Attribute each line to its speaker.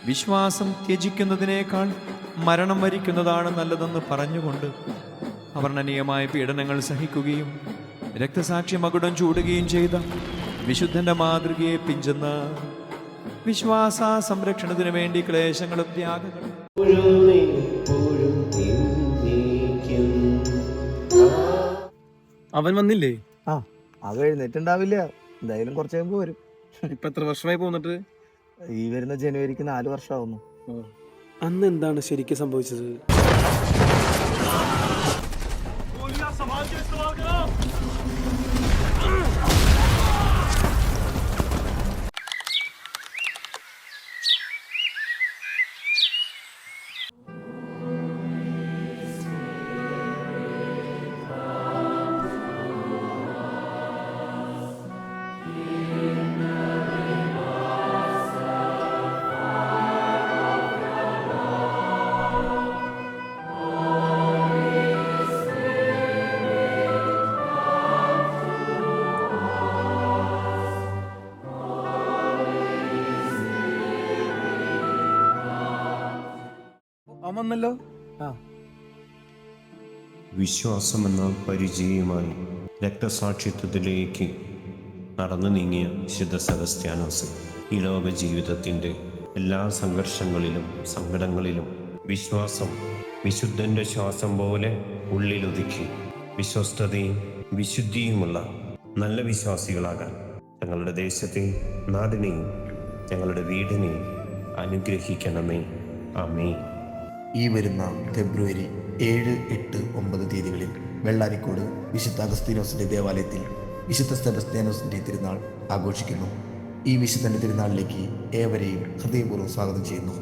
Speaker 1: വിശ്വാസം ത്യജിക്കുന്നതിനേക്കാൾ മരണം വരിക്കുന്നതാണ് നല്ലതെന്ന് പറഞ്ഞുകൊണ്ട് അവർണ്ണനീയമായ പീഡനങ്ങൾ സഹിക്കുകയും രക്തസാക്ഷി മകുടം ചൂടുകയും ചെയ്ത വിശുദ്ധന്റെ മാതൃകയെ പിഞ്ചെന്ന വിശ്വാസ സംരക്ഷണത്തിന് വേണ്ടി ക്ലേശങ്ങളും ത്യാഗങ്ങളും
Speaker 2: അവൻ വന്നില്ലേ?
Speaker 3: അത് എഴുന്നേറ്റുണ്ടാവില്ല. എന്തായാലും കുറച്ച് കഴിയുമ്പോ വരും.
Speaker 2: ഇപ്പൊ എത്ര വർഷമായി പോന്നിട്ട്?
Speaker 3: ഈ വരുന്ന ജനുവരിക്ക് 4 വർഷമാവുന്നു.
Speaker 2: അന്ന് എന്താണ് ശരിക്കും സംഭവിച്ചത്?
Speaker 3: വന്നല്ലോ.
Speaker 4: വിശ്വാസമെന്ന പരിചയമായി രക്തസാക്ഷിത്വത്തിലേക്ക് നടന്നു നീങ്ങിയ വിശുദ്ധ സെബസ്ത്യാനോസ് ഈ ലോക ജീവിതത്തിൻ്റെ എല്ലാ സംഘർഷങ്ങളിലും സങ്കടങ്ങളിലും വിശ്വാസം വിശുദ്ധൻ്റെ ശ്വാസം പോലെ ഉള്ളിലൊതുക്കി വിശ്വസ്തതയും വിശുദ്ധിയുമുള്ള നല്ല വിശ്വാസികളാകാൻ ഞങ്ങളുടെ ദേശത്തെയും നാടിനെയും ഞങ്ങളുടെ വീടിനെയും അനുഗ്രഹിക്കണമേ. ആമേൻ.
Speaker 5: ഈ വരുന്ന ഫെബ്രുവരി 7, 8, 9 തീയതികളിൽ വെള്ളാരിക്കോട് വിശുദ്ധ അഗസ്തീനോസിൻ്റെ ദേവാലയത്തിൽ വിശുദ്ധ സെബസ്ത്യാനോസിൻ്റെ തിരുനാൾ ആഘോഷിക്കുന്നു. ഈ വിശുദ്ധൻ്റെ തിരുനാളിലേക്ക് ഏവരെയും ഹൃദയപൂർവ്വം സ്വാഗതം ചെയ്യുന്നു.